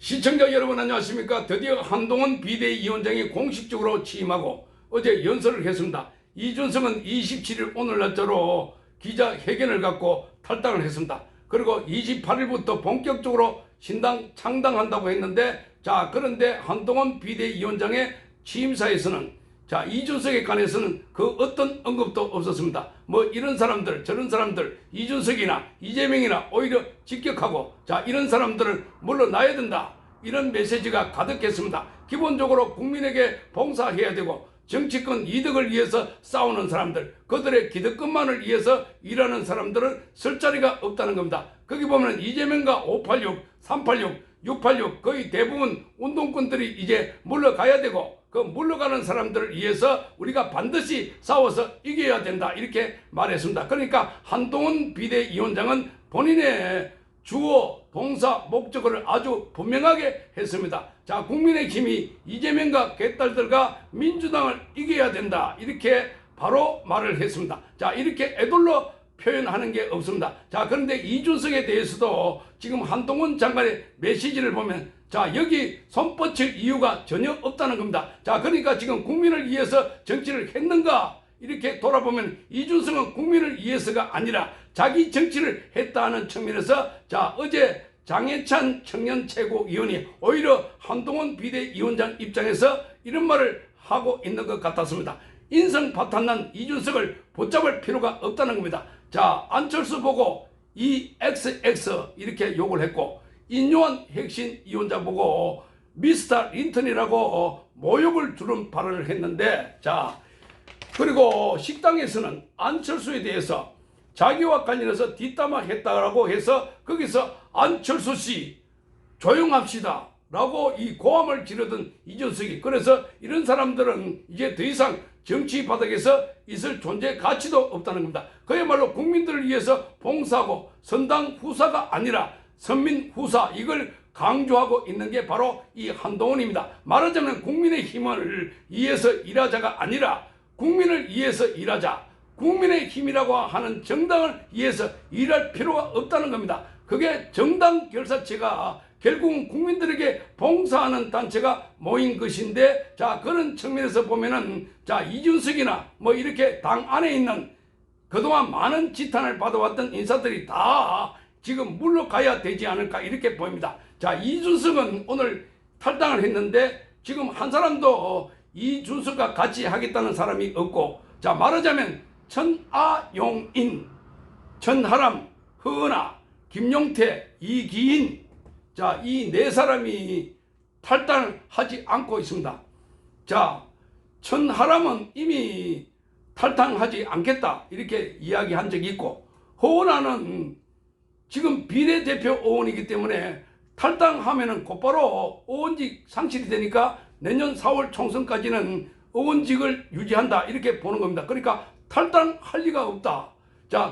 시청자 여러분 안녕하십니까. 드디어 한동훈 비대위원장이 공식적으로 취임하고 어제 연설을 했습니다. 이준석은 27일 오늘 날짜로 기자회견을 갖고 탈당을 했습니다. 그리고 28일부터 본격적으로 신당 창당한다고 했는데, 자 그런데 한동훈 비대위원장의 취임사에서는 이준석에 관해서는 그 어떤 언급도 없었습니다. 뭐 이런 사람들 저런 사람들 이준석이나 이재명이나 오히려 직격하고 이런 사람들을 물러나야 된다, 이런 메시지가 가득했습니다. 기본적으로 국민에게 봉사해야 되고 정치권 이득을 위해서 싸우는 사람들, 그들의 기득권만을 위해서 일하는 사람들은 쓸 자리가 없다는 겁니다. 거기 보면 이재명과 586, 386, 686 거의 대부분 운동권들이 이제 물러가야 되고, 그 물러가는 사람들을 위해서 우리가 반드시 싸워서 이겨야 된다, 이렇게 말했습니다. 그러니까 한동훈 비대위원장은 본인의 주어, 동사, 목적어를 아주 분명하게 했습니다. 국민의힘이 이재명과 개딸들과 민주당을 이겨야 된다, 이렇게 바로 말을 했습니다. 이렇게 애둘러 표현하는 게 없습니다. 그런데 이준석에 대해서도 지금 한동훈 장관의 메시지를 보면 여기 손뻗칠 이유가 전혀 없다는 겁니다. 그러니까 지금 국민을 위해서 정치를 했는가, 이렇게 돌아보면 이준석은 국민을 위해서가 아니라 자기 정치를 했다는 측면에서 어제 장해찬 청년 최고위원이 오히려 한동훈 비대위원장 입장에서 이런 말을 하고 있는 것 같았습니다. 인성 파탄난 이준석을 붙잡을 필요가 없다는 겁니다. 안철수 보고 EXX 이렇게 욕을 했고, 인요한 혁신위원장 보고 미스터 린턴이라고 모욕을 주는 발언을 했는데, 그리고 식당에서는 안철수에 대해서 자기와 관련해서 뒷담화했다라고 해서 거기서 안철수 씨 조용합시다 라고 이 고함을 지르던 이준석이, 그래서 이런 사람들은 이제 더 이상 정치 바닥에서 있을 존재 가치도 없다는 겁니다. 그야말로 국민들을 위해서 봉사하고 선당 후사가 아니라 선민 후사, 이걸 강조하고 있는 게 바로 이 한동훈입니다. 말하자면 국민의 힘을 위해서 일하자가 아니라 국민을 위해서 일하자, 국민의 힘이라고 하는 정당을 위해서 일할 필요가 없다는 겁니다. 그게 정당 결사체가 결국은 국민들에게 봉사하는 단체가 모인 것인데, 그런 측면에서 보면은 이준석이나 뭐 이렇게 당 안에 있는 그동안 많은 지탄을 받아왔던 인사들이 다 지금 물러가야 되지 않을까, 이렇게 보입니다. 이준석은 오늘 탈당을 했는데 지금 한 사람도 이준석과 같이 하겠다는 사람이 없고, 말하자면 천아용인, 천하람, 허은하, 김용태, 이기인, 이 네 사람이 탈당을 하지 않고 있습니다. 천하람은 이미 탈당하지 않겠다, 이렇게 이야기한 적이 있고, 허은하는 지금 비례대표 의원이기 때문에 탈당하면은 곧바로 의원직 상실이 되니까 내년 4월 총선까지는 의원직을 유지한다, 이렇게 보는 겁니다. 그러니까 탈당할 리가 없다.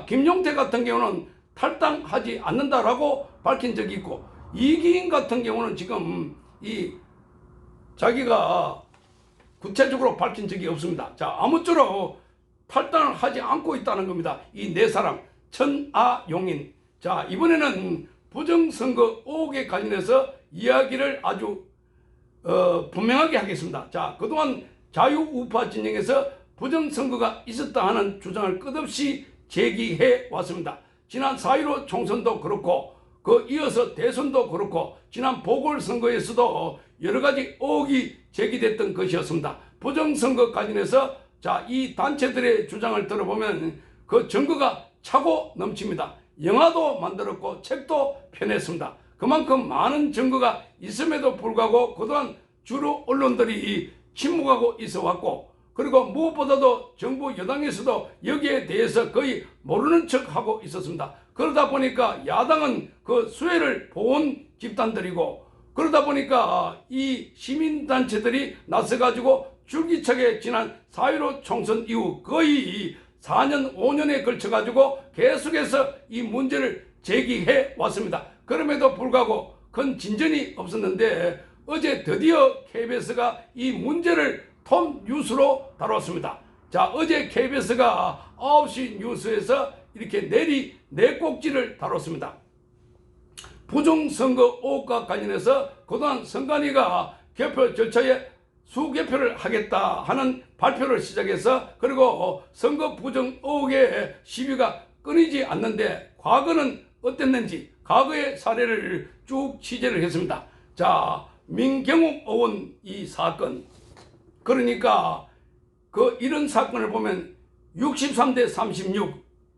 김용태 같은 경우는 탈당하지 않는다라고 밝힌 적이 있고, 이기인 같은 경우는 지금 자기가 구체적으로 밝힌 적이 없습니다. 아무쪼록 탈당을 하지 않고 있다는 겁니다. 이 네 사람, 천아용인. 이번에는 부정선거 의혹에 관련해서 이야기를 아주 분명하게 하겠습니다. 그동안 자유우파 진영에서 부정선거가 있었다 하는 주장을 끝없이 제기해 왔습니다. 지난 4.15 총선도 그렇고, 이어서 대선도 그렇고, 지난 보궐선거에서도 여러 가지 의혹이 제기됐던 것이었습니다. 부정선거 관련해서 이 단체들의 주장을 들어보면 그 증거가 차고 넘칩니다. 영화도 만들었고 책도 펴냈습니다. 그만큼 많은 증거가 있음에도 불구하고 그동안 주로 언론들이 침묵하고 있어 왔고, 그리고 무엇보다도 정부 여당에서도 여기에 대해서 거의 모르는 척하고 있었습니다. 그러다 보니까 야당은 그 수혜를 보온 집단들이고, 그러다 보니까 이 시민단체들이 나서가지고 줄기차게 지난 4.15 총선 이후 거의 4년, 5년에 걸쳐가지고 계속해서 이 문제를 제기해 왔습니다. 그럼에도 불구하고 큰 진전이 없었는데 어제 드디어 KBS가 이 문제를 톱 뉴스로 다뤘습니다. 어제 KBS가 9시 뉴스에서 이렇게 네 꼭지를 다뤘습니다. 부정선거 의혹과 관련해서 그동안 선관위가 개표 절차에 수개표를 하겠다 하는 발표를 시작해서 그리고 선거 부정 의혹의 시비가 끊이지 않는데 과거는 어땠는지 과거의 사례를 쭉 취재를 했습니다. 자, 민경욱 의원 이 사건, 그러니까 이런 사건을 보면 63대 36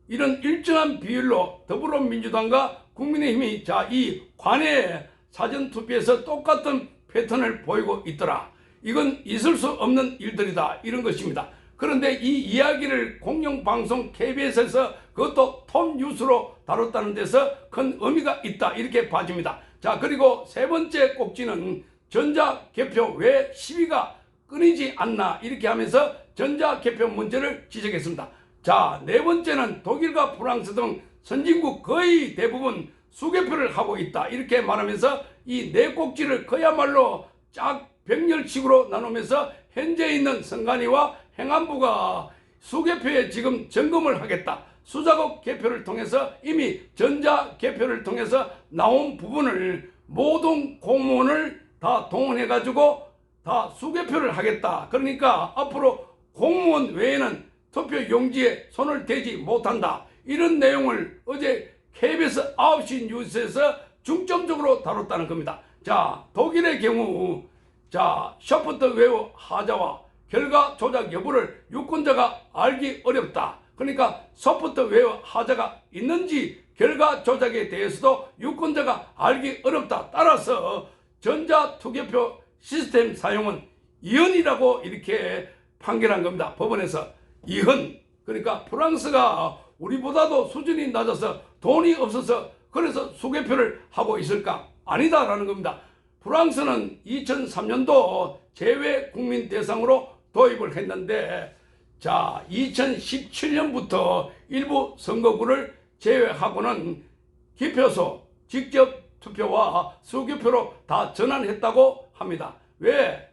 이런 일정한 비율로 더불어민주당과 국민의힘이 이 관외 사전투표에서 똑같은 패턴을 보이고 있더라. 이건 있을 수 없는 일들이다. 이런 것입니다. 그런데 이 이야기를 공영방송 KBS에서 그것도 톱 뉴스로 다뤘다는 데서 큰 의미가 있다. 이렇게 봐집니다. 자, 그리고 세 번째 꼭지는 전자개표 왜 시비가 끊이지 않나 이렇게 하면서 전자개표 문제를 지적했습니다. 자, 네 번째는 독일과 프랑스 등 선진국 거의 대부분 수개표를 하고 있다. 이렇게 말하면서 이 네 꼭지를 그야말로 짝 병렬식으로 나누면서 현재 있는 선관위와 행안부가 수개표에 지금 점검을 하겠다. 수작업 개표를 통해서 이미 전자개표를 통해서 나온 부분을 모든 공무원을 다 동원해가지고 다 수개표를 하겠다. 그러니까 앞으로 공무원 외에는 투표 용지에 손을 대지 못한다. 이런 내용을 어제 KBS 9시 뉴스에서 중점적으로 다뤘다는 겁니다. 자, 독일의 경우 샤프트웨어 하자와 결과 조작 여부를 유권자가 알기 어렵다. 그러니까 소프트웨어 하자가 있는지 결과 조작에 대해서도 유권자가 알기 어렵다. 따라서 전자투개표 시스템 사용은 이헌이라고 이렇게 판결한 겁니다. 법원에서 이헌. 그러니까 프랑스가 우리보다도 수준이 낮아서 돈이 없어서 그래서 수개표를 하고 있을까? 아니다라는 겁니다. 프랑스는 2003년도 제외 국민 대상으로 도입을 했는데 2017년부터 일부 선거구를 제외하고는 기표소, 직접 투표와 수개표로 다 전환했다고 합니다. 왜?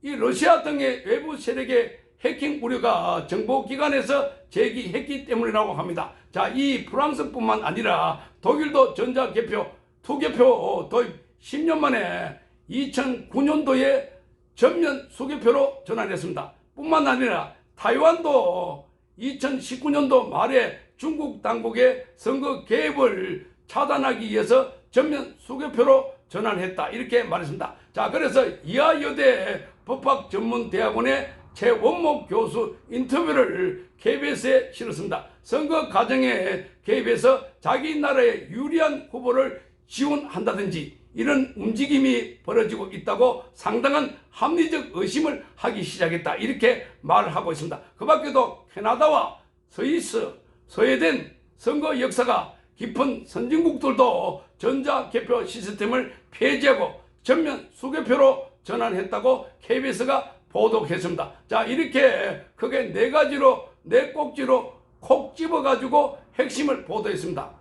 이 러시아 등의 외부 세력의 해킹 우려가 정보기관에서 제기했기 때문이라고 합니다. 자, 이 프랑스뿐만 아니라 독일도 전자개표, 투개표 도입 10년 만에 2009년도에 전면 수개표로 전환했습니다. 뿐만 아니라 타이완도 2019년도 말에 중국 당국의 선거 개입을 차단하기 위해서 전면 수개표로 전환했다. 이렇게 말했습니다. 자, 그래서 이하여대 법학전문대학원의 최원목 교수 인터뷰를 KBS에 실었습니다. 선거 과정에 개입해서 자기 나라에 유리한 후보를 지원한다든지 이런 움직임이 벌어지고 있다고 상당한 합리적 의심을 하기 시작했다. 이렇게 말을 하고 있습니다. 그 밖에도 캐나다와 스위스, 스웨덴 선거 역사가 깊은 선진국들도 전자개표 시스템을 폐지하고 전면 수개표로 전환했다고 KBS가 보도했습니다. 자, 이렇게 크게 네 가지로 네 꼭지로 콕 집어가지고 핵심을 보도했습니다.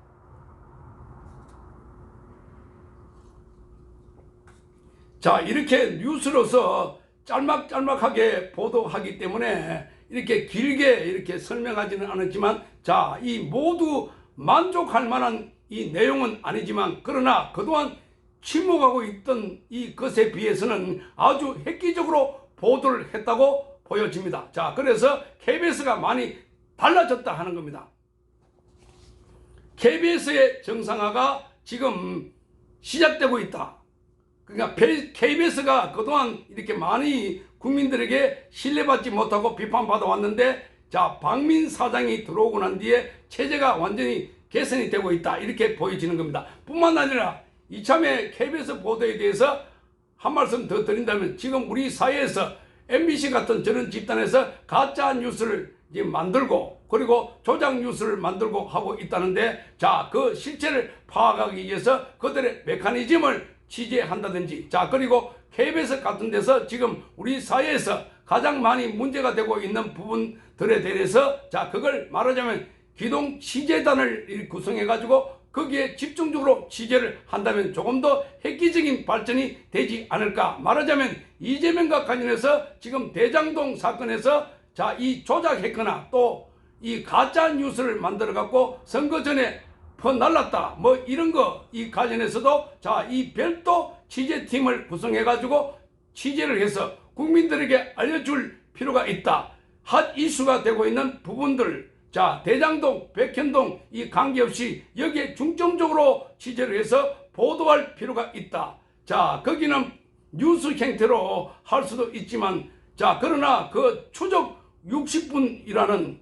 자, 이렇게 뉴스로서 짤막짤막하게 보도하기 때문에 이렇게 길게 이렇게 설명하지는 않았지만 자, 이 모두 만족할 만한 이 내용은 아니지만 그러나 그동안 침묵하고 있던 이 것에 비해서는 아주 획기적으로 보도를 했다고 보여집니다. 자, 그래서 KBS가 많이 달라졌다 하는 겁니다. KBS의 정상화가 지금 시작되고 있다. 그러니까 KBS가 그동안 이렇게 많이 국민들에게 신뢰받지 못하고 비판받아 왔는데 자, 박민 사장이 들어오고 난 뒤에 체제가 완전히 개선이 되고 있다. 이렇게 보여지는 겁니다. 뿐만 아니라 이참에 KBS 보도에 대해서 한 말씀 더 드린다면 지금 우리 사회에서 MBC 같은 저런 집단에서 가짜 뉴스를 이제 만들고 그리고 조작 뉴스를 만들고 하고 있다는데 자, 그 실체를 파악하기 위해서 그들의 메커니즘을 취재한다든지 자, 그리고 KBS 같은 데서 지금 우리 사회에서 가장 많이 문제가 되고 있는 부분들에 대해서 자, 그걸 말하자면 기동 취재단을 구성해 가지고 거기에 집중적으로 취재를 한다면 조금 더 획기적인 발전이 되지 않을까. 말하자면 이재명과 관련해서 지금 대장동 사건에서 자, 이 조작했거나 또 이 가짜 뉴스를 만들어 갖고 선거 전에 퍼날랐다 뭐 이런 거 이 관련해서도 자 이 별도 취재팀을 구성해 가지고 취재를 해서 국민들에게 알려줄 필요가 있다. 핫 이슈가 되고 있는 부분들 자 대장동 백현동 이 관계없이 여기에 중점적으로 취재를 해서 보도할 필요가 있다. 자 거기는 뉴스 형태로 할 수도 있지만 자 그러나 그 추적 60분이라는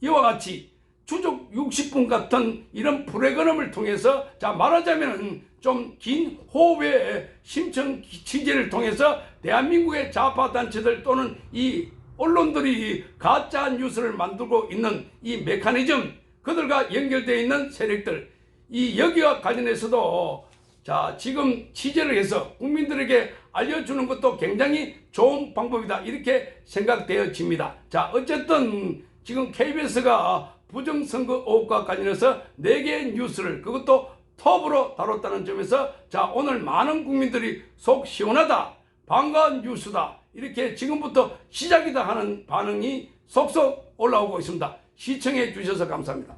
이와 같이 추적 60분 같은 이런 프로그램을 통해서 자 말하자면 좀 긴 호흡의 심층 취재를 통해서 대한민국의 좌파 단체들 또는 이 언론들이 가짜 뉴스를 만들고 있는 이 메커니즘 그들과 연결되어 있는 세력들 이 여기와 관련해서도 자 지금 취재를 해서 국민들에게 알려주는 것도 굉장히 좋은 방법이다 이렇게 생각되어집니다. 자 어쨌든 지금 KBS가 부정선거 의혹과 관련해서 4개의 뉴스를 그것도 톱으로 다뤘다는 점에서 자 오늘 많은 국민들이 속 시원하다 반가운 뉴스다 이렇게 지금부터 시작이다 하는 반응이 속속 올라오고 있습니다. 시청해 주셔서 감사합니다.